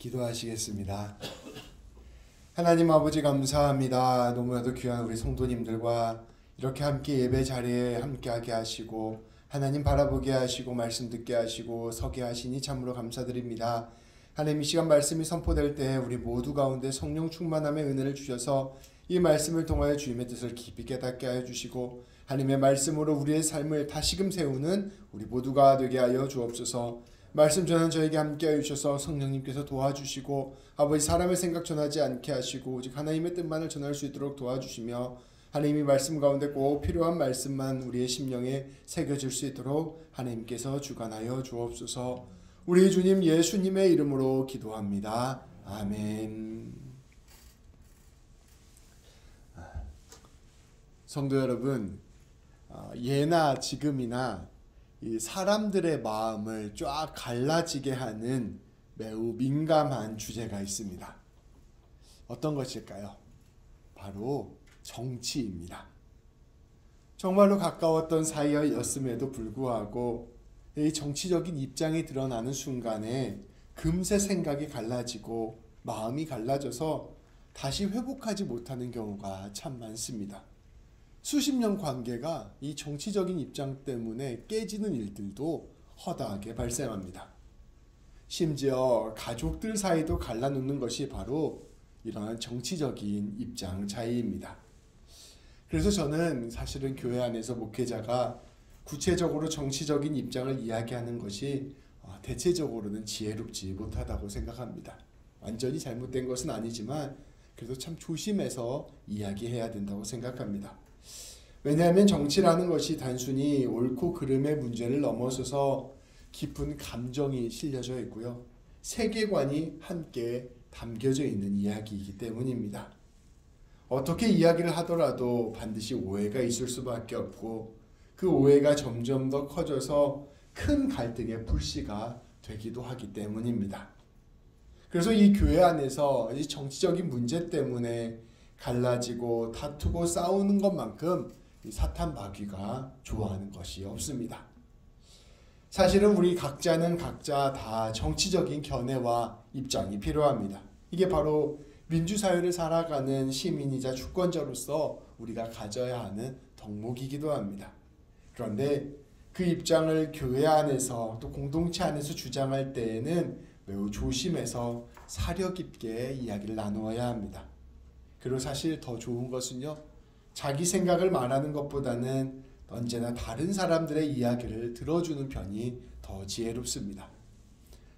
기도하시겠습니다. 하나님 아버지 감사합니다. 너무나도 귀한 우리 성도님들과 이렇게 함께 예배 자리에 함께하게 하시고 하나님 바라보게 하시고 말씀 듣게 하시고 서게 하시니 참으로 감사드립니다. 하나님 이 시간 말씀이 선포될 때 우리 모두 가운데 성령 충만함의 은혜를 주셔서 이 말씀을 통하여 주님의 뜻을 깊이 깨닫게 하여 주시고 하나님의 말씀으로 우리의 삶을 다시금 세우는 우리 모두가 되게 하여 주옵소서. 말씀 전한 저에게 함께하여 주셔서 성령님께서 도와주시고 아버지 사람의 생각 전하지 않게 하시고 오직 하나님의 뜻만을 전할 수 있도록 도와주시며 하나님이 말씀 가운데 꼭 필요한 말씀만 우리의 심령에 새겨질 수 있도록 하나님께서 주관하여 주옵소서. 우리 주님 예수님의 이름으로 기도합니다. 아멘. 성도 여러분, 예나 지금이나 이 사람들의 마음을 쫙 갈라지게 하는 매우 민감한 주제가 있습니다. 어떤 것일까요? 바로 정치입니다. 정말로 가까웠던 사이였음에도 불구하고 이 정치적인 입장이 드러나는 순간에 금세 생각이 갈라지고 마음이 갈라져서 다시 회복하지 못하는 경우가 참 많습니다. 수십 년 관계가 이 정치적인 입장 때문에 깨지는 일들도 허다하게 발생합니다. 심지어 가족들 사이도 갈라놓는 것이 바로 이러한 정치적인 입장 차이입니다. 그래서 저는 사실은 교회 안에서 목회자가 구체적으로 정치적인 입장을 이야기하는 것이 대체적으로는 지혜롭지 못하다고 생각합니다. 완전히 잘못된 것은 아니지만 그래도 참 조심해서 이야기해야 된다고 생각합니다. 왜냐하면 정치라는 것이 단순히 옳고 그름의 문제를 넘어서서 깊은 감정이 실려져 있고요. 세계관이 함께 담겨져 있는 이야기이기 때문입니다. 어떻게 이야기를 하더라도 반드시 오해가 있을 수밖에 없고 그 오해가 점점 더 커져서 큰 갈등의 불씨가 되기도 하기 때문입니다. 그래서 이 교회 안에서 이 정치적인 문제 때문에 갈라지고 다투고 싸우는 것만큼 사탄 마귀가 좋아하는 것이 없습니다. 사실은 우리 각자는 각자 다 정치적인 견해와 입장이 필요합니다. 이게 바로 민주사회를 살아가는 시민이자 주권자로서 우리가 가져야 하는 덕목이기도 합니다. 그런데 그 입장을 교회 안에서 또 공동체 안에서 주장할 때에는 매우 조심해서 사려 깊게 이야기를 나누어야 합니다. 그리고 사실 더 좋은 것은요, 자기 생각을 말하는 것보다는 언제나 다른 사람들의 이야기를 들어주는 편이 더 지혜롭습니다.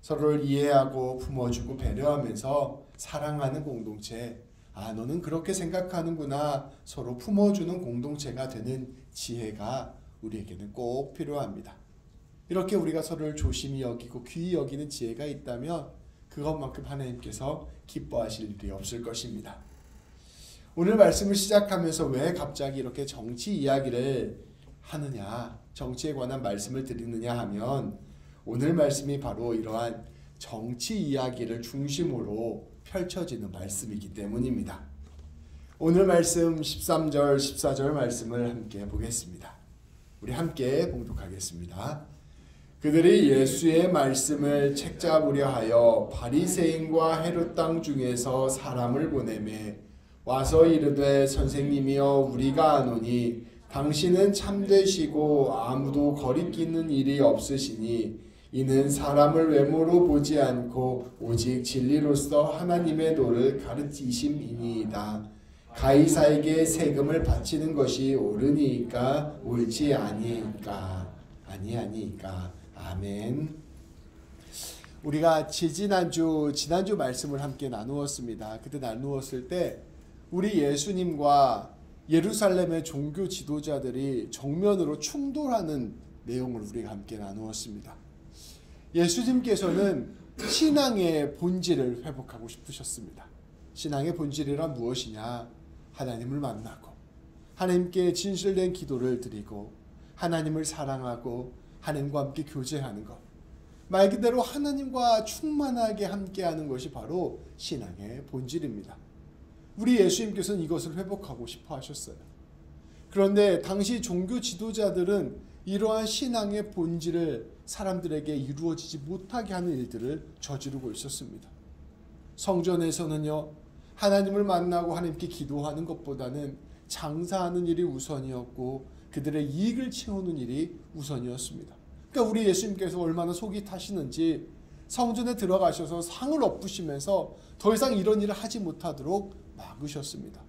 서로를 이해하고 품어주고 배려하면서 사랑하는 공동체, 너는 그렇게 생각하는구나, 서로 품어주는 공동체가 되는 지혜가 우리에게는 꼭 필요합니다. 이렇게 우리가 서로를 조심히 여기고 귀히 여기는 지혜가 있다면 그것만큼 하나님께서 기뻐하실 일이 없을 것입니다. 오늘 말씀을 시작하면서 왜 갑자기 이렇게 정치 이야기를 하느냐, 정치에 관한 말씀을 드리느냐 하면 오늘 말씀이 바로 이러한 정치 이야기를 중심으로 펼쳐지는 말씀이기 때문입니다. 오늘 말씀 13절, 14절 말씀을 함께 보겠습니다. 우리 함께 봉독하겠습니다. 그들이 예수의 말씀을 책잡으려 하여 바리새인과 헤롯 땅 중에서 사람을 보내매 와서 이르되 선생님이여 우리가 아노니 당신은 참되시고 아무도 거리끼는 일이 없으시니 이는 사람을 외모로 보지 않고 오직 진리로서 하나님의 도를 가르치심이니이다. 가이사에게 세금을 바치는 것이 옳으니까 옳지 아니니까 아니니까. 아멘. 우리가 지난주 말씀을 함께 나누었습니다. 그때 나누었을 때 우리 예수님과 예루살렘의 종교 지도자들이 정면으로 충돌하는 내용을 우리가 함께 나누었습니다. 예수님께서는 신앙의 본질을 회복하고 싶으셨습니다. 신앙의 본질이란 무엇이냐? 하나님을 만나고 하나님께 진실된 기도를 드리고 하나님을 사랑하고 하나님과 함께 교제하는 것, 말 그대로 하나님과 충만하게 함께하는 것이 바로 신앙의 본질입니다. 우리 예수님께서는 이것을 회복하고 싶어 하셨어요. 그런데 당시 종교 지도자들은 이러한 신앙의 본질을 사람들에게 이루어지지 못하게 하는 일들을 저지르고 있었습니다. 성전에서는요, 하나님을 만나고 하나님께 기도하는 것보다는 장사하는 일이 우선이었고 그들의 이익을 채우는 일이 우선이었습니다. 그러니까 우리 예수님께서 얼마나 속이 타시는지 성전에 들어가셔서 상을 엎으시면서 더 이상 이런 일을 하지 못하도록 막으셨습니다.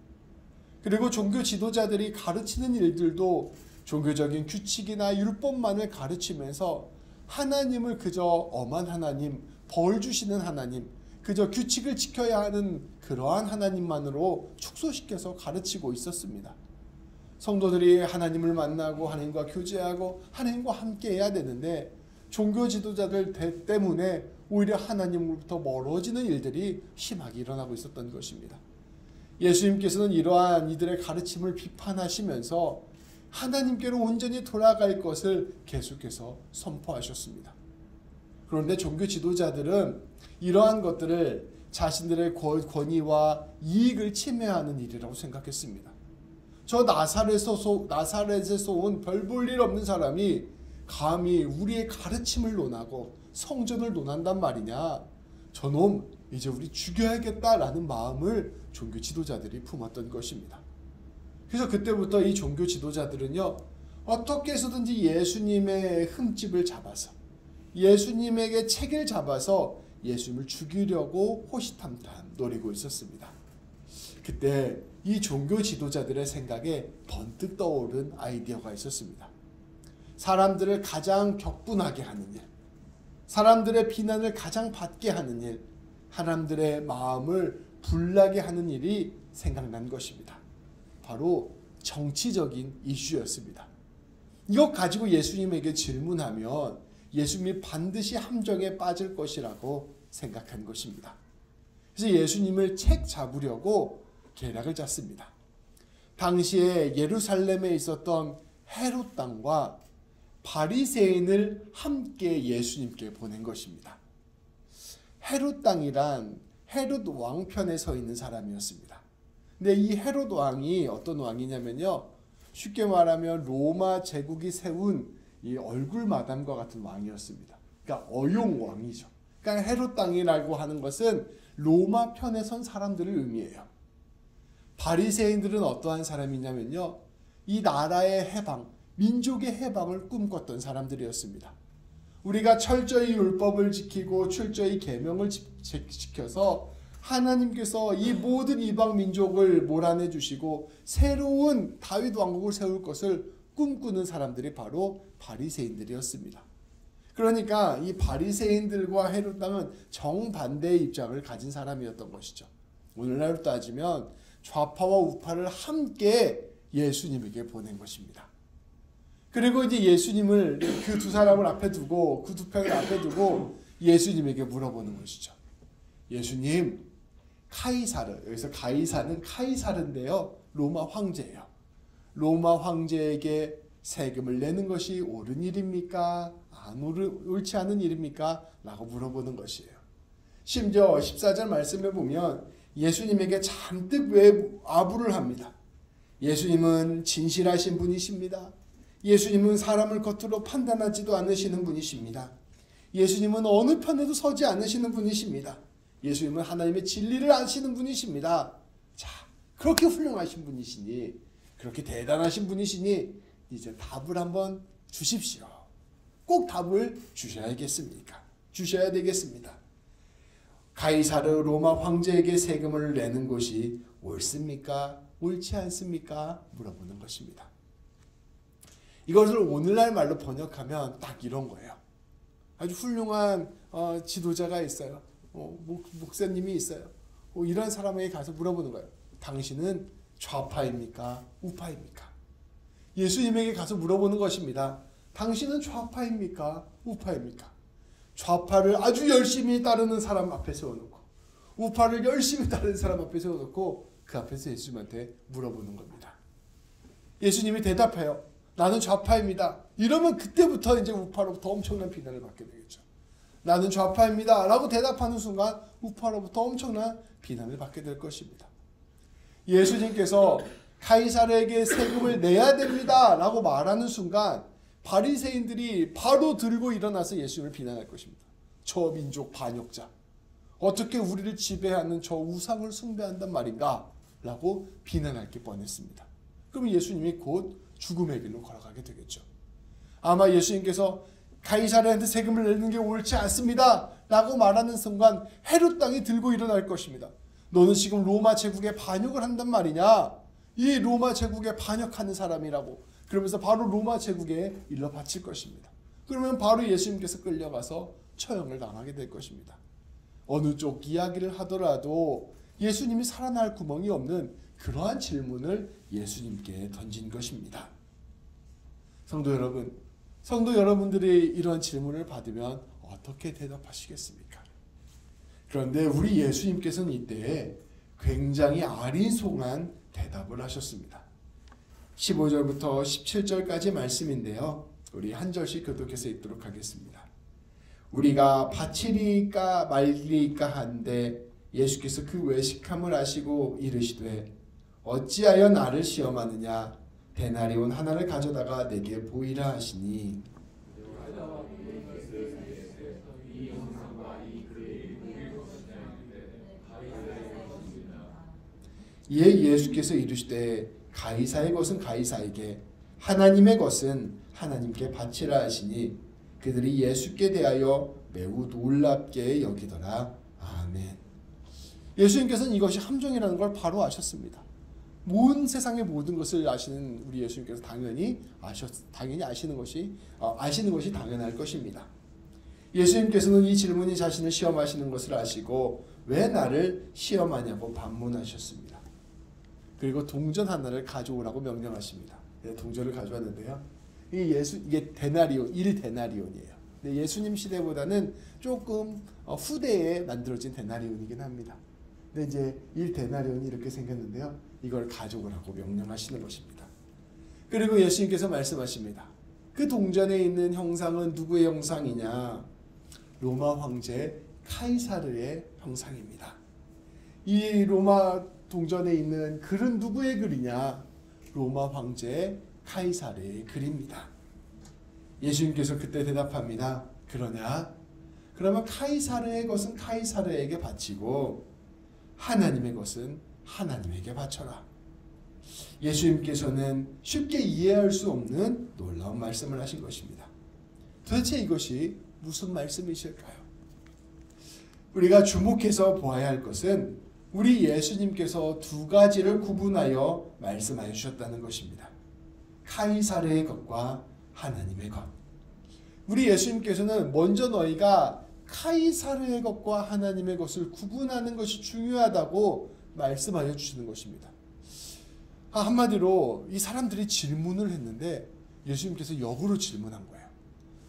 그리고 종교 지도자들이 가르치는 일들도 종교적인 규칙이나 율법만을 가르치면서 하나님을 그저 엄한 하나님, 벌 주시는 하나님, 그저 규칙을 지켜야 하는 그러한 하나님만으로 축소시켜서 가르치고 있었습니다. 성도들이 하나님을 만나고 하나님과 교제하고 하나님과 함께 해야 되는데 종교 지도자들 때문에 오히려 하나님으로부터 멀어지는 일들이 심하게 일어나고 있었던 것입니다. 예수님께서는 이러한 이들의 가르침을 비판하시면서 하나님께로 온전히 돌아갈 것을 계속해서 선포하셨습니다. 그런데 종교 지도자들은 이러한 것들을 자신들의 권위와 이익을 침해하는 일이라고 생각했습니다. 저 나사렛에서 온 별 볼 일 없는 사람이 감히 우리의 가르침을 논하고 성전을 논한단 말이냐. 저놈 이제 우리 죽여야겠다라는 마음을 종교 지도자들이 품었던 것입니다. 그래서 그때부터 이 종교 지도자들은요, 어떻게 해서든지 예수님의 흠집을 잡아서 예수님에게 책을 잡아서 예수님을 죽이려고 호시탐탐 노리고 있었습니다. 그때 이 종교 지도자들의 생각에 번뜩 떠오른 아이디어가 있었습니다. 사람들을 가장 격분하게 하는 일, 사람들의 비난을 가장 받게 하는 일, 사람들의 마음을 불나게 하는 일이 생각난 것입니다. 바로 정치적인 이슈였습니다. 이것 가지고 예수님에게 질문하면 예수님이 반드시 함정에 빠질 것이라고 생각한 것입니다. 그래서 예수님을 책 잡으려고 계략을 짰습니다. 당시에 예루살렘에 있었던 헤롯 왕과 바리새인을 함께 예수님께 보낸 것입니다. 헤롯 왕이란 헤롯 왕편에 서 있는 사람이었습니다. 근데 이 헤롯 왕이 어떤 왕이냐면요, 쉽게 말하면 로마 제국이 세운 이 얼굴 마담과 같은 왕이었습니다. 그러니까 어용 왕이죠. 그러니까 헤롯 왕이라고 하는 것은 로마 편에 선 사람들을 의미해요. 바리새인들은 어떠한 사람이냐면요, 이 나라의 해방, 민족의 해방을 꿈꿨던 사람들이었습니다. 우리가 철저히 율법을 지키고 철저히 계명을 지켜서 하나님께서 이 모든 이방 민족을 몰아내 주시고 새로운 다윗 왕국을 세울 것을 꿈꾸는 사람들이 바로 바리새인들이었습니다. 그러니까 이 바리새인들과 헤롯 왕은 정반대의 입장을 가진 사람이었던 것이죠. 오늘날로 따지면 좌파와 우파를 함께 예수님에게 보낸 것입니다. 그리고 이제 예수님을 그 두 사람을 앞에 두고 그 두 편을 앞에 두고 예수님에게 물어보는 것이죠. 예수님, 카이사르, 여기서 가이사는 카이사르인데요, 로마 황제예요. 로마 황제에게 세금을 내는 것이 옳은 일입니까? 옳지 않은 일입니까? 라고 물어보는 것이에요. 심지어 14절 말씀에 보면 예수님에게 잔뜩 아부를 합니다. 예수님은 진실하신 분이십니다. 예수님은 사람을 겉으로 판단하지도 않으시는 분이십니다. 예수님은 어느 편에도 서지 않으시는 분이십니다. 예수님은 하나님의 진리를 아시는 분이십니다. 자, 그렇게 훌륭하신 분이시니, 그렇게 대단하신 분이시니 이제 답을 한번 주십시오. 꼭 답을 주셔야겠습니까? 주셔야 되겠습니다. 가이사르 로마 황제에게 세금을 내는 것이 옳습니까? 옳지 않습니까? 물어보는 것입니다. 이것을 오늘날 말로 번역하면 딱 이런 거예요. 아주 훌륭한 지도자가 있어요. 목사님이 있어요. 이런 사람에게 가서 물어보는 거예요. 당신은 좌파입니까? 우파입니까? 예수님에게 가서 물어보는 것입니다. 당신은 좌파입니까? 우파입니까? 좌파를 아주 열심히 따르는 사람 앞에 세워놓고 우파를 열심히 따르는 사람 앞에 세워놓고 그 앞에서 예수님한테 물어보는 겁니다. 예수님이 대답해요. 나는 좌파입니다. 이러면 그때부터 이제 우파로부터 엄청난 비난을 받게 되겠죠. 나는 좌파입니다 라고 대답하는 순간 우파로부터 엄청난 비난을 받게 될 것입니다. 예수님께서 카이사르에게 세금을 내야 됩니다 라고 말하는 순간 바리새인들이 바로 들고 일어나서 예수님을 비난할 것입니다. 저 민족 반역자, 어떻게 우리를 지배하는 저 우상을 숭배한단 말인가? 라고 비난할 게 뻔했습니다. 그럼 예수님이 곧 죽음의 길로 걸어가게 되겠죠. 아마 예수님께서 가이사랴한테 세금을 내는 게 옳지 않습니다 라고 말하는 순간 헤롯 땅이 들고 일어날 것입니다. 너는 지금 로마 제국에 반역을 한단 말이냐? 이 로마 제국에 반역하는 사람이라고. 그러면서 바로 로마 제국에 일러 바칠 것입니다. 그러면 바로 예수님께서 끌려가서 처형을 당하게 될 것입니다. 어느 쪽 이야기를 하더라도 예수님이 살아날 구멍이 없는 그러한 질문을 예수님께 던진 것입니다. 성도 여러분들이 이런 질문을 받으면 어떻게 대답하시겠습니까? 그런데 우리 예수님께서는 이때 굉장히 아리송한 대답을 하셨습니다. 15절부터 17절까지 말씀인데요. 우리 한 절씩 교독해서 읽도록 하겠습니다. 우리가 바치리까 말리까 한데 예수께서 그 외식함을 아시고 이르시되 어찌하여 나를 시험하느냐? 데나리온 하나를 가져다가 내게 보이라 하시니 이에 예수께서 이르시되 가이사의 것은 가이사에게 하나님의 것은 하나님께 바치라 하시니 그들이 예수께 대하여 매우 놀랍게 여기더라. 아멘. 예수님께서는 이것이 함정이라는 걸 바로 아셨습니다. 세상의 모든 것을 아시는 우리 예수님께서 당연히 아시는 것이 당연할 것입니다. 예수님께서는 이 질문이 자신을 시험하시는 것을 아시고 왜 나를 시험하냐고 반문하셨습니다. 그리고 동전 하나를 가져오라고 명령하십니다. 동전을 가져왔는데요. 이게 데나리온, 1데나리온이에요. 예수님 시대보다는 조금 후대에 만들어진 데나리온이긴 합니다. 근데 이제 1데나리온이 이렇게 생겼는데요. 이걸 가져오라고 명령하시는 것입니다. 그리고 예수님께서 말씀하십니다. 그 동전에 있는 형상은 누구의 형상이냐? 로마 황제 카이사르의 형상입니다. 이 로마 동전에 있는 글은 누구의 글이냐? 로마 황제 카이사르의 글입니다. 예수님께서 그때 대답합니다. 그러냐? 그러면 카이사르의 것은 카이사르에게 바치고 하나님의 것은 하나님에게 바쳐라. 예수님께서는 쉽게 이해할 수 없는 놀라운 말씀을 하신 것입니다. 도대체 이것이 무슨 말씀이실까요? 우리가 주목해서 보아야 할 것은 우리 예수님께서 두 가지를 구분하여 말씀하여 주셨다는 것입니다. 카이사르의 것과 하나님의 것. 우리 예수님께서는 먼저 너희가 카이사르의 것과 하나님의 것을 구분하는 것이 중요하다고 말씀하여 주시는 것입니다. 한마디로 이 사람들이 질문을 했는데 예수님께서 역으로 질문한 거예요.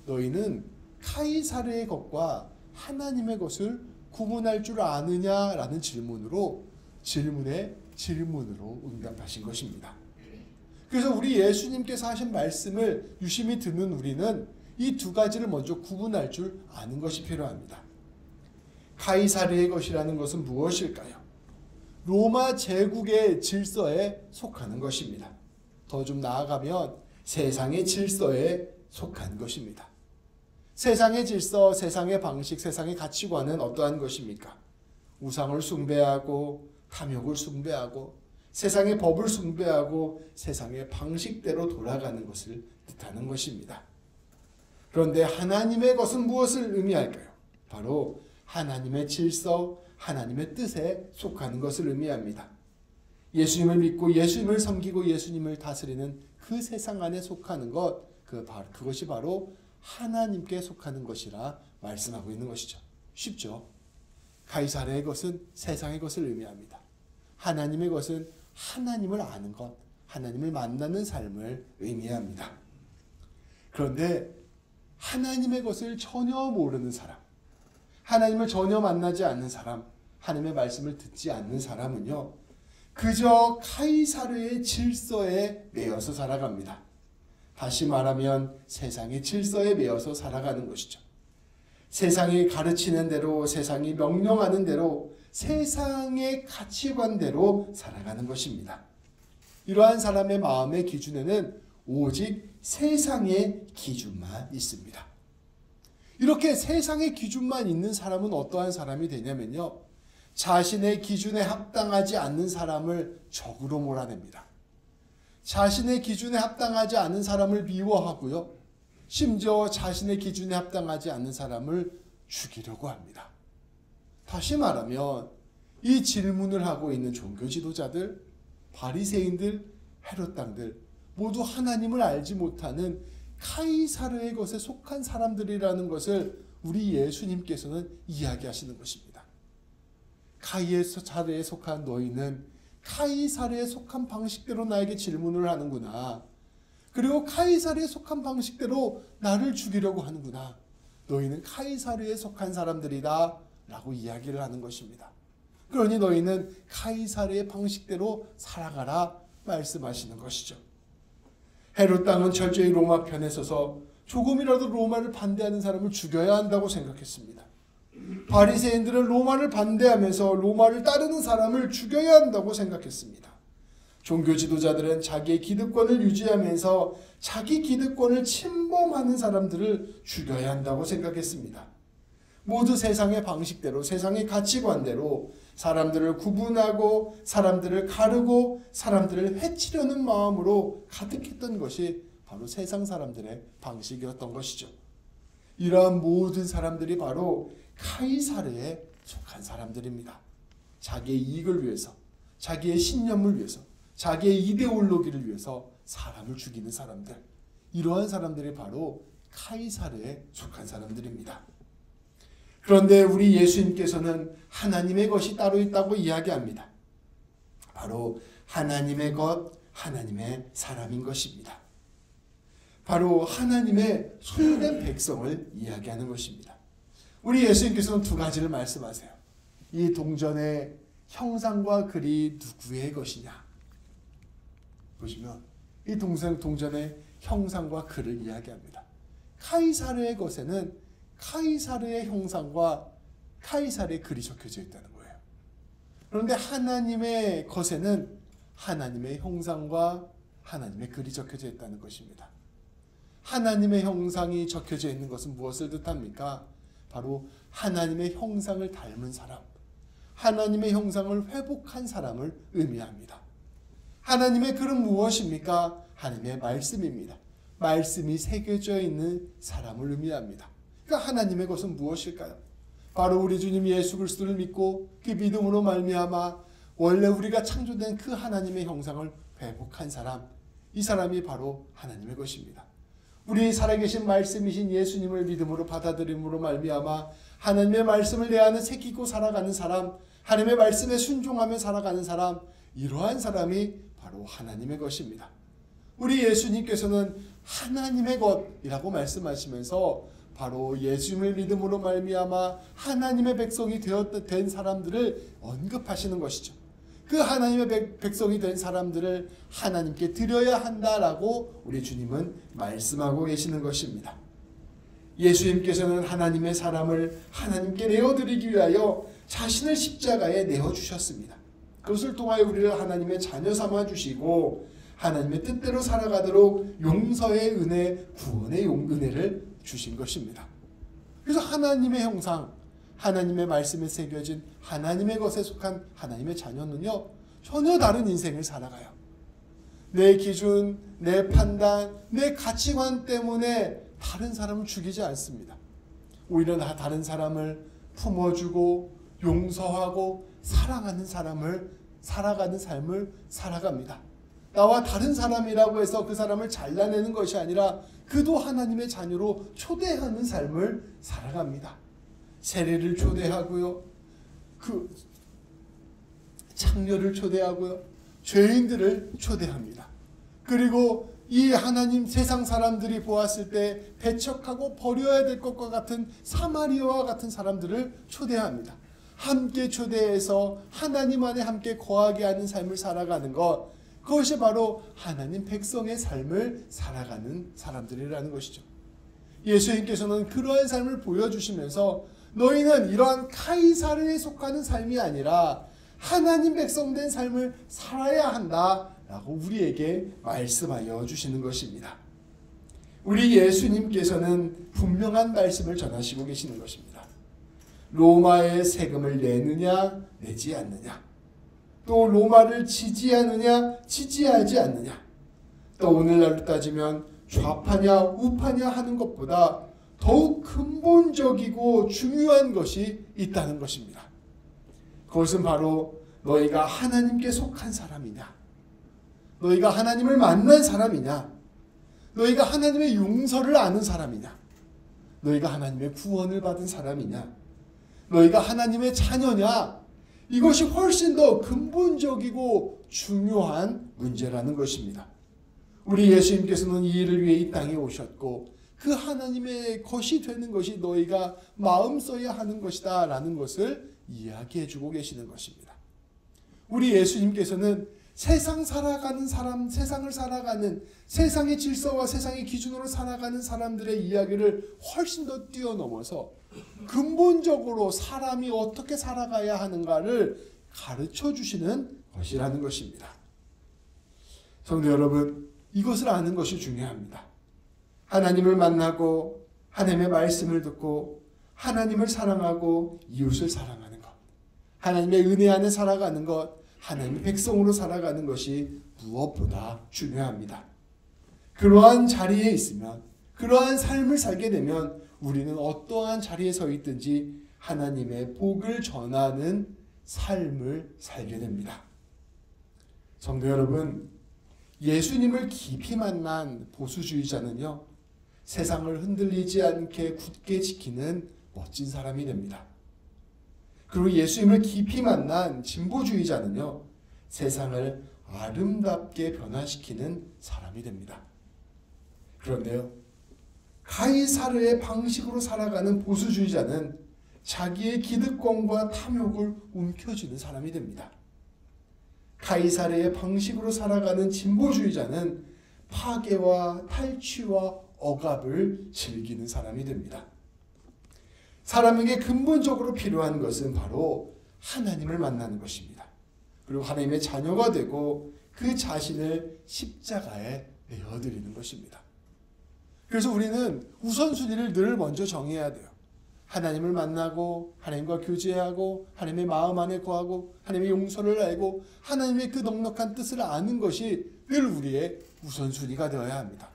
너희는 카이사르의 것과 하나님의 것을 구분할 줄 아느냐라는 질문으로 응답하신 것입니다. 그래서 우리 예수님께서 하신 말씀을 유심히 듣는 우리는 이 두 가지를 먼저 구분할 줄 아는 것이 필요합니다. 카이사르의 것이라는 것은 무엇일까요? 로마 제국의 질서에 속하는 것입니다. 더 좀 나아가면 세상의 질서에 속한 것입니다. 세상의 질서, 세상의 방식, 세상의 가치관은 어떠한 것입니까? 우상을 숭배하고 탐욕을 숭배하고 세상의 법을 숭배하고 세상의 방식대로 돌아가는 것을 뜻하는 것입니다. 그런데 하나님의 것은 무엇을 의미할까요? 바로 하나님의 질서, 하나님의 뜻에 속하는 것을 의미합니다. 예수님을 믿고 예수님을 섬기고 예수님을 다스리는 그 세상 안에 속하는 것, 그것이 바로 하나님께 속하는 것이라 말씀하고 있는 것이죠. 쉽죠? 가이사르의 것은 세상의 것을 의미합니다. 하나님의 것은 하나님을 아는 것, 하나님을 만나는 삶을 의미합니다. 그런데 하나님의 것을 전혀 모르는 사람, 하나님을 전혀 만나지 않는 사람, 하나님의 말씀을 듣지 않는 사람은요, 그저 카이사르의 질서에 매여서 살아갑니다. 다시 말하면 세상의 질서에 매여서 살아가는 것이죠. 세상이 가르치는 대로, 세상이 명령하는 대로, 세상의 가치관대로 살아가는 것입니다. 이러한 사람의 마음의 기준에는 오직 세상의 기준만 있습니다. 이렇게 세상의 기준만 있는 사람은 어떠한 사람이 되냐면요, 자신의 기준에 합당하지 않는 사람을 적으로 몰아냅니다. 자신의 기준에 합당하지 않은 사람을 미워하고요, 심지어 자신의 기준에 합당하지 않는 사람을 죽이려고 합니다. 다시 말하면 이 질문을 하고 있는 종교 지도자들, 바리새인들, 헤롯 당들 모두 하나님을 알지 못하는 카이사르의 것에 속한 사람들이라는 것을 우리 예수님께서는 이야기하시는 것입니다. 카이사르에 속한 너희는 카이사르에 속한 방식대로 나에게 질문을 하는구나. 그리고 카이사르에 속한 방식대로 나를 죽이려고 하는구나. 너희는 카이사르에 속한 사람들이다 라고 이야기를 하는 것입니다. 그러니 너희는 카이사르의 방식대로 살아가라 말씀하시는 것이죠. 헤롯 당은 철저히 로마 편에 서서 조금이라도 로마를 반대하는 사람을 죽여야 한다고 생각했습니다. 바리새인들은 로마를 반대하면서 로마를 따르는 사람을 죽여야 한다고 생각했습니다. 종교 지도자들은 자기의 기득권을 유지하면서 자기 기득권을 침범하는 사람들을 죽여야 한다고 생각했습니다. 모두 세상의 방식대로, 세상의 가치관대로 사람들을 구분하고 사람들을 가르고 사람들을 해치려는 마음으로 가득했던 것이 바로 세상 사람들의 방식이었던 것이죠. 이러한 모든 사람들이 바로 카이사르에 속한 사람들입니다. 자기의 이익을 위해서, 자기의 신념을 위해서, 자기의 이데올로기를 위해서 사람을 죽이는 사람들, 이러한 사람들이 바로 카이사르에 속한 사람들입니다. 그런데 우리 예수님께서는 하나님의 것이 따로 있다고 이야기합니다. 바로 하나님의 것, 하나님의 사람인 것입니다. 바로 하나님의 소유된 백성을 이야기하는 것입니다. 우리 예수님께서는 두 가지를 말씀하세요. 이 동전의 형상과 글이 누구의 것이냐? 보시면 이 동전의 형상과 글을 이야기합니다. 카이사르의 것에는 카이사르의 형상과 카이사르의 글이 적혀져 있다는 거예요. 그런데 하나님의 것에는 하나님의 형상과 하나님의 글이 적혀져 있다는 것입니다. 하나님의 형상이 적혀져 있는 것은 무엇을 뜻합니까? 바로 하나님의 형상을 닮은 사람, 하나님의 형상을 회복한 사람을 의미합니다. 하나님의 글은 무엇입니까? 하나님의 말씀입니다. 말씀이 새겨져 있는 사람을 의미합니다. 그러니까 하나님의 것은 무엇일까요? 바로 우리 주님 예수 그리스도를 믿고 그 믿음으로 말미암아 원래 우리가 창조된 그 하나님의 형상을 회복한 사람, 이 사람이 바로 하나님의 것입니다. 우리 살아계신 말씀이신 예수님을 믿음으로 받아들임으로 말미암아 하나님의 말씀을 내 안에 새기고 살아가는 사람, 하나님의 말씀에 순종하며 살아가는 사람, 이러한 사람이 바로 하나님의 것입니다. 우리 예수님께서는 하나님의 것이라고 말씀하시면서 바로 예수님을 믿음으로 말미암아 하나님의 백성이 된 사람들을 언급하시는 것이죠. 그 하나님의 백성이 된 사람들을 하나님께 드려야 한다라고 우리 주님은 말씀하고 계시는 것입니다. 예수님께서는 하나님의 사람을 하나님께 내어드리기 위하여 자신을 십자가에 내어주셨습니다. 그것을 통하여 우리를 하나님의 자녀 삼아주시고 하나님의 뜻대로 살아가도록 용서의 은혜, 구원의 은혜를 주신 것입니다. 그래서 하나님의 형상, 하나님의 말씀에 새겨진 하나님의 것에 속한 하나님의 자녀는요, 전혀 다른 인생을 살아가요. 내 기준, 내 판단, 내 가치관 때문에 다른 사람을 죽이지 않습니다. 오히려 다른 사람을 품어주고 용서하고 사랑하는 사람을 살아가는 삶을 살아갑니다. 나와 다른 사람이라고 해서 그 사람을 잘라내는 것이 아니라 그도 하나님의 자녀로 초대하는 삶을 살아갑니다. 세례를 초대하고요, 그 창녀를 초대하고요, 죄인들을 초대합니다. 그리고 이 하나님 세상 사람들이 보았을 때 배척하고 버려야 될 것과 같은 사마리아와 같은 사람들을 초대합니다. 함께 초대해서 하나님 안에 함께 거하게 하는 삶을 살아가는 것, 그것이 바로 하나님 백성의 삶을 살아가는 사람들이라는 것이죠. 예수님께서는 그러한 삶을 보여주시면서 너희는 이러한 카이사르에 속하는 삶이 아니라 하나님 백성된 삶을 살아야 한다라고 우리에게 말씀하여 주시는 것입니다. 우리 예수님께서는 분명한 말씀을 전하시고 계시는 것입니다. 로마의 세금을 내느냐 내지 않느냐, 또 로마를 지지하느냐 지지하지 않느냐, 또 오늘날로 따지면 좌파냐 우파냐 하는 것보다 더욱 근본적이고 중요한 것이 있다는 것입니다. 그것은 바로 너희가 하나님께 속한 사람이냐, 너희가 하나님을 만난 사람이냐, 너희가 하나님의 용서를 아는 사람이냐, 너희가 하나님의 구원을 받은 사람이냐, 너희가 하나님의 자녀냐, 이것이 훨씬 더 근본적이고 중요한 문제라는 것입니다. 우리 예수님께서는 이 일을 위해 이 땅에 오셨고 그 하나님의 것이 되는 것이 너희가 마음 써야 하는 것이다 라는 것을 이야기해 주고 계시는 것입니다. 우리 예수님께서는 세상을 살아가는 세상의 질서와 세상의 기준으로 살아가는 사람들의 이야기를 훨씬 더 뛰어넘어서 근본적으로 사람이 어떻게 살아가야 하는가를 가르쳐 주시는 것이라는 것입니다. 성도 여러분, 이것을 아는 것이 중요합니다. 하나님을 만나고 하나님의 말씀을 듣고 하나님을 사랑하고 이웃을 사랑하는 것, 하나님의 은혜 안에 살아가는 것, 하나님의 백성으로 살아가는 것이 무엇보다 중요합니다. 그러한 자리에 있으면, 그러한 삶을 살게 되면 우리는 어떠한 자리에 서 있든지 하나님의 복을 전하는 삶을 살게 됩니다. 성도 여러분, 예수님을 깊이 만난 보수주의자는요, 세상을 흔들리지 않게 굳게 지키는 멋진 사람이 됩니다. 그리고 예수님을 깊이 만난 진보주의자는요, 세상을 아름답게 변화시키는 사람이 됩니다. 그런데요, 가이사르의 방식으로 살아가는 보수주의자는 자기의 기득권과 탐욕을 움켜쥐는 사람이 됩니다. 가이사르의 방식으로 살아가는 진보주의자는 파괴와 탈취와 억압을 즐기는 사람이 됩니다. 사람에게 근본적으로 필요한 것은 바로 하나님을 만나는 것입니다. 그리고 하나님의 자녀가 되고 그 자신을 십자가에 내어드리는 것입니다. 그래서 우리는 우선순위를 늘 먼저 정해야 돼요. 하나님을 만나고 하나님과 교제하고 하나님의 마음 안에 거하고 하나님의 용서를 알고 하나님의 그 넉넉한 뜻을 아는 것이 늘 우리의 우선순위가 되어야 합니다.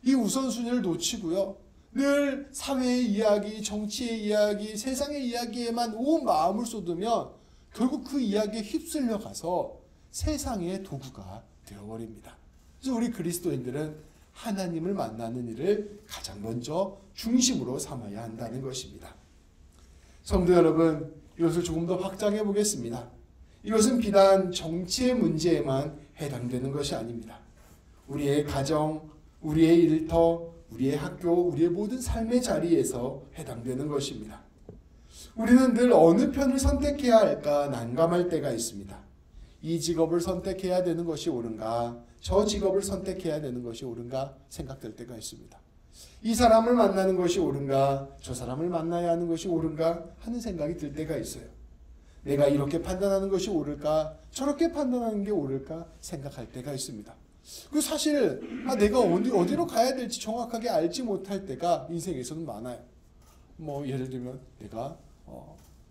이 우선순위를 놓치고요, 늘 사회의 이야기, 정치의 이야기, 세상의 이야기에만 온 마음을 쏟으면 결국 그 이야기에 휩쓸려 가서 세상의 도구가 되어버립니다. 그래서 우리 그리스도인들은 하나님을 만나는 일을 가장 먼저 중심으로 삼아야 한다는 것입니다. 성도 여러분, 이것을 조금 더 확장해 보겠습니다. 이것은 비단 정치의 문제에만 해당되는 것이 아닙니다. 우리의 가정, 우리의 일터, 우리의 학교, 우리의 모든 삶의 자리에서 해당되는 것입니다. 우리는 늘 어느 편을 선택해야 할까 난감할 때가 있습니다. 이 직업을 선택해야 되는 것이 옳은가, 저 직업을 선택해야 되는 것이 옳은가 생각될 때가 있습니다. 이 사람을 만나는 것이 옳은가, 저 사람을 만나야 하는 것이 옳은가 하는 생각이 들 때가 있어요. 내가 이렇게 판단하는 것이 옳을까, 저렇게 판단하는 게 옳을까 생각할 때가 있습니다. 그 사실 내가 어디로 가야 될지 정확하게 알지 못할 때가 인생에서는 많아요. 예를 들면 내가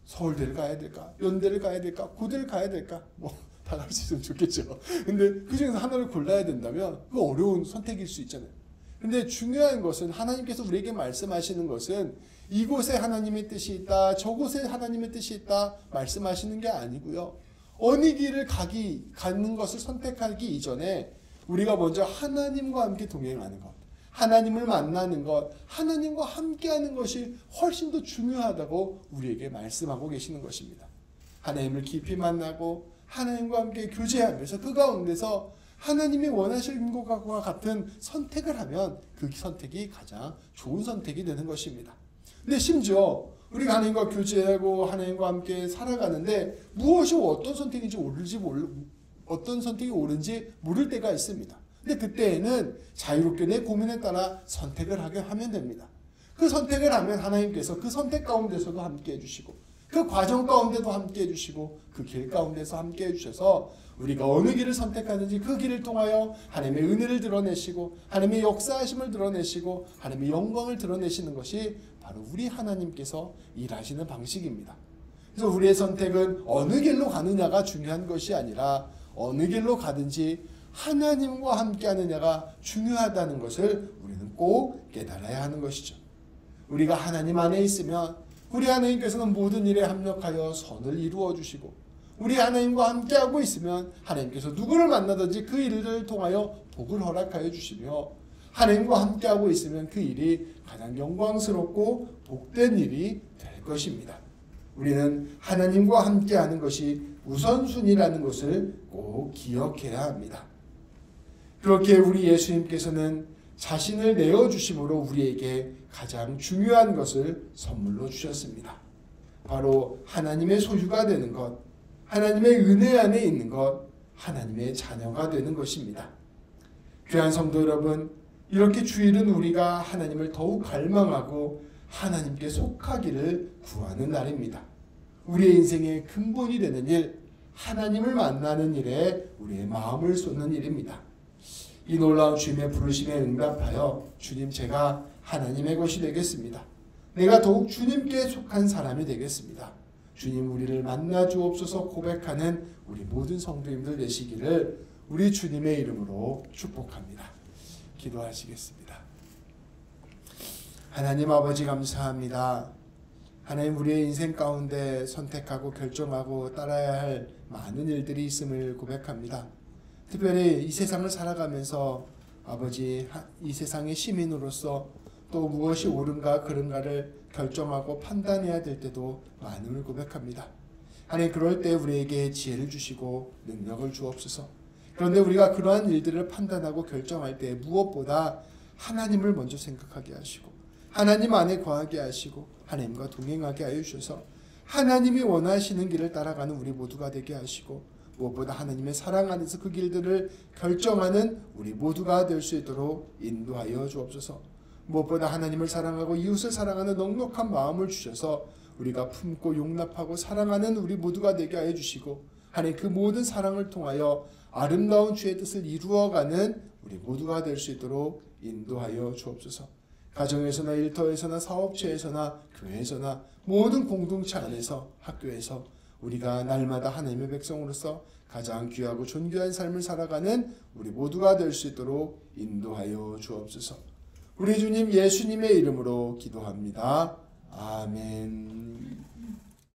서울대를 가야 될까, 연대를 가야 될까, 고대를 가야 될까, 다 갈 수 있으면 좋겠죠. 근데 그 중에서 하나를 골라야 된다면 그 어려운 선택일 수 있잖아요. 근데 중요한 것은 하나님께서 우리에게 말씀하시는 것은 이곳에 하나님의 뜻이 있다, 저곳에 하나님의 뜻이 있다 말씀하시는 게 아니고요. 어느 길을 가는 것을 선택하기 이전에 우리가 먼저 하나님과 함께 동행하는 것, 하나님을 만나는 것, 하나님과 함께하는 것이 훨씬 더 중요하다고 우리에게 말씀하고 계시는 것입니다. 하나님을 깊이 만나고 하나님과 함께 교제하면서 그 가운데서 하나님이 원하시는 것과 같은 선택을 하면 그 선택이 가장 좋은 선택이 되는 것입니다. 근데 심지어 우리가 하나님과 교제하고 하나님과 함께 살아가는데 무엇이 어떤 선택인지 어떤 선택이 옳은지 모를 때가 있습니다. 근데 그때에는 자유롭게 내 고민에 따라 선택을 하게 하면 됩니다. 그 선택을 하면 하나님께서 그 선택 가운데서도 함께 해주시고 그 과정 가운데도 함께 해주시고 그 길 가운데서 함께 해주셔서 우리가 어느 길을 선택하는지 그 길을 통하여 하나님의 은혜를 드러내시고 하나님의 역사하심을 드러내시고 하나님의 영광을 드러내시는 것이 바로 우리 하나님께서 일하시는 방식입니다. 그래서 우리의 선택은 어느 길로 가느냐가 중요한 것이 아니라 어느 길로 가든지 하나님과 함께 하느냐가 중요하다는 것을 우리는 꼭 깨달아야 하는 것이죠. 우리가 하나님 안에 있으면 우리 하나님께서는 모든 일에 합력하여 선을 이루어 주시고 우리 하나님과 함께하고 있으면 하나님께서 누구를 만나든지 그 일을 통하여 복을 허락하여 주시며 하나님과 함께하고 있으면 그 일이 가장 영광스럽고 복된 일이 될 것입니다. 우리는 하나님과 함께하는 것이 우선순위라는 것을 꼭 기억해야 합니다. 그렇게 우리 예수님께서는 자신을 내어주심으로 우리에게 가장 중요한 것을 선물로 주셨습니다. 바로 하나님의 소유가 되는 것, 하나님의 은혜 안에 있는 것, 하나님의 자녀가 되는 것입니다. 귀한 성도 여러분, 이렇게 주일은 우리가 하나님을 더욱 갈망하고 하나님께 속하기를 구하는 날입니다. 우리의 인생의 근본이 되는 일, 하나님을 만나는 일에 우리의 마음을 쏟는 일입니다. 이 놀라운 주님의 부르심에 응답하여 주님, 제가 하나님의 것이 되겠습니다. 내가 더욱 주님께 속한 사람이 되겠습니다. 주님, 우리를 만나 주옵소서 고백하는 우리 모든 성도님들 되시기를 우리 주님의 이름으로 축복합니다. 기도하시겠습니다. 하나님 아버지 감사합니다. 하나님, 우리의 인생 가운데 선택하고 결정하고 따라야 할 많은 일들이 있음을 고백합니다. 특별히 이 세상을 살아가면서 아버지, 이 세상의 시민으로서 또 무엇이 옳은가 그른가를 결정하고 판단해야 될 때도 많음을 고백합니다. 하나님, 그럴 때 우리에게 지혜를 주시고 능력을 주옵소서. 그런데 우리가 그러한 일들을 판단하고 결정할 때 무엇보다 하나님을 먼저 생각하게 하시고 하나님 안에 거하게 하시고 하나님과 동행하게 하여 주셔서 하나님이 원하시는 길을 따라가는 우리 모두가 되게 하시고 무엇보다 하나님의 사랑 안에서 그 길들을 결정하는 우리 모두가 될 수 있도록 인도하여 주옵소서. 무엇보다 하나님을 사랑하고 이웃을 사랑하는 넉넉한 마음을 주셔서 우리가 품고 용납하고 사랑하는 우리 모두가 되게 하여 주시고 하나님, 그 모든 사랑을 통하여 아름다운 주의 뜻을 이루어가는 우리 모두가 될 수 있도록 인도하여 주옵소서. 가정에서나 일터에서나 사업체에서나 교회에서나 모든 공동체 안에서 학교에서 우리가 날마다 하나님의 백성으로서 가장 귀하고 존귀한 삶을 살아가는 우리 모두가 될 수 있도록 인도하여 주옵소서. 우리 주님 예수님의 이름으로 기도합니다. 아멘.